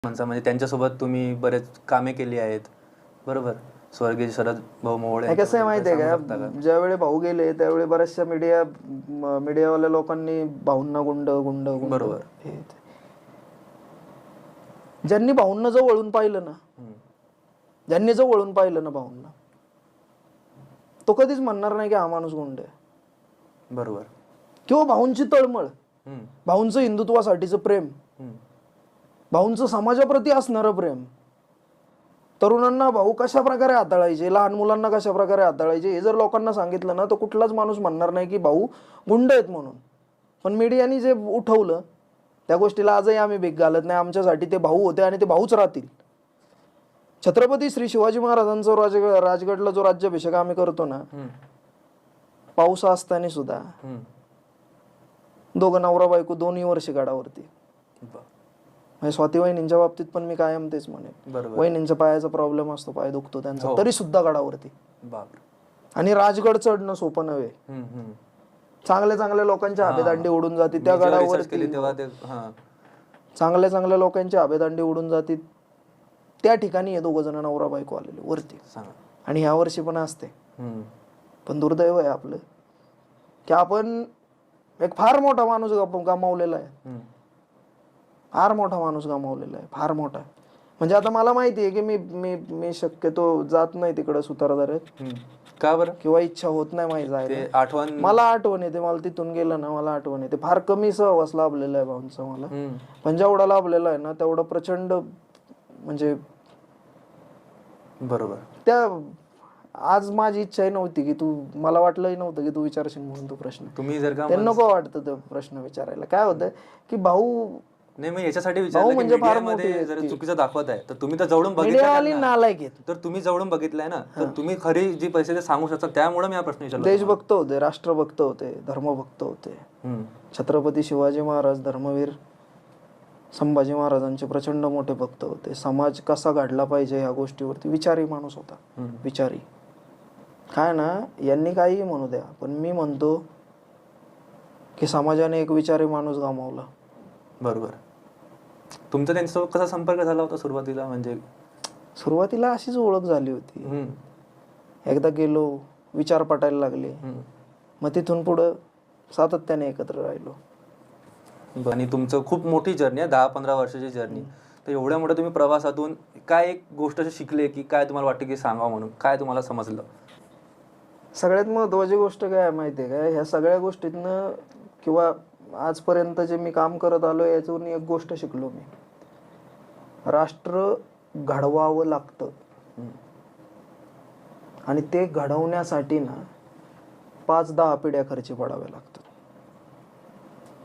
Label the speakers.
Speaker 1: म्हणजे त्यांच्यासोबत तुम्ही बरेच कामे केली आहेत, बरोबर? स्वर्गीय शरद भाऊ मोहोळ
Speaker 2: कसं आहे माहिती आहे का, ज्यावेळी भाऊ गेले त्यावेळी बऱ्याचशा मीडियावाल्या लोकांनी भाऊंना गुंड गुंड गुंड
Speaker 1: बरोबर.
Speaker 2: ज्यांनी भाऊंना जवळून पाहिलं ना, ज्यांनी जवळून पाहिलं ना भाऊंना, तो कधीच म्हणणार नाही की हा माणूस गुंड आहे.
Speaker 1: बरोबर.
Speaker 2: किंवा भाऊंची तळमळ, भाऊंचं हिंदुत्वासाठीचं प्रेम, भाऊंचं समाजाप्रती असणारं प्रेम, तरुणांना भाऊ कशा प्रकारे हाताळायचे, लहान मुलांना कशा प्रकारे हाताळायचे, हे जर लोकांना सांगितलं ना तर कुठलाच माणूस म्हणणार नाही की भाऊ गुंड आहेत म्हणून. पण मीडियाने जे उठवलं त्या गोष्टीला आजही आम्ही भीक घालत नाही. आमच्यासाठी ते भाऊ होते आणि ते भाऊच राहतील. छत्रपती श्री शिवाजी महाराजांचा राजगडला जो राज्याभिषेक आम्ही करतो ना, पाऊस असताना सुद्धा दोघं नवरा बायको 2 वर्ष गडावरती. स्वाती वहिनींच्या बाबतीत पण मी कायम तेच म्हणेन, वहिनींच्या पायाचा प्रॉब्लेम असतो, पाय दुखतो त्यांचा, तरी सुद्धा गडावरती. आणि राजगड चढणं सोपं नव्हे. चांगल्या चांगल्या लोकांच्या आबेदांडी उडून जाते त्या गडावरती, चांगल्या लोकांची आबेदांडी उडून जाते त्या ठिकाणी हे 2 जण नवरा बायको आलेले वरती. आणि ह्या वर्षी पण असते. पण दुर्दैव आहे आपलं की आपण एक फार मोठा माणूस गमावलेला आहे, फार मोठा माणूस गमावलेला आहे, फार मोठा. म्हणजे आता मला माहिती आहे की मी शक्यतो जात नाही तिकडे सुतारदारात.
Speaker 1: का बरं?
Speaker 2: किंवा इच्छा होत नाही माझी जायला. मला आठवण येते, मला तिथून गेलं ना मला आठवण येते. फार कमी सहवास लाभलेला आहे भाऊंचा मला, पण जेवढा लाभलेला आहे ना तेवढं प्रचंड. म्हणजे
Speaker 1: बरोबर,
Speaker 2: त्या आज माझी इच्छा नव्हती की तू, मला वाटलंही नव्हतं की तू विचारशील म्हणून तो प्रश्न.
Speaker 1: तुम्ही जर का
Speaker 2: नको वाटतं तो प्रश्न विचारायला. काय होतं की भाऊ
Speaker 1: नाही, मी याच्यासाठी विचारलं की मीडियामध्ये जर चुकीचं दाखवत आहे तर तुम्ही तर जवळून बघितलं, तर तुम्ही जवळून बघितलंय ना, तर तुम्ही खरी जी परिस्थिती सांगू शकता. त्यामुळे मी हा प्रश्न विचारला.
Speaker 2: देशभक्त होते, राष्ट्रभक्त होते, धर्मभक्त होते. छत्रपती शिवाजी महाराज, धर्मवीर संभाजी महाराजांचे प्रचंड मोठे भक्त होते. समाज कसा घडला पाहिजे ह्या गोष्टीवरती विचारी माणूस होता. विचारी काय ना, यांनी काही म्हणू द्या, पण मी म्हणतो की समाजाने एक विचारी माणूस गमावला.
Speaker 1: बरोबर. तुमचा त्यांच्यासोबत कसा संपर्क झाला होता सुरुवातीला? म्हणजे
Speaker 2: सुरुवातीला अशीच ओळख झाली होती. एकदा गेलो, विचार पटायला लागले, मग तिथून पुढं सातत्याने एकत्र राहिलो.
Speaker 1: आणि तुमचं खूप मोठी जर्नी आहे, 10-15 वर्षाची जर्नी. तर एवढ्या मोठ्या तुम्ही प्रवासातून काय एक गोष्ट शिकले की काय तुम्हाला वाटतं की सांगावं म्हणून, काय तुम्हाला समजलं?
Speaker 2: सगळ्यात महत्वाची गोष्ट काय आहे माहिती आहे का, ह्या सगळ्या गोष्टीतनं किंवा आजपर्यंत जे मी काम करत आलो यातून एक गोष्ट शिकलो मी, राष्ट्र घडवावं लागतं आणि ते घडवण्यासाठी ना 5-10 पिढ्या खर्ची पडाव्या लागतात.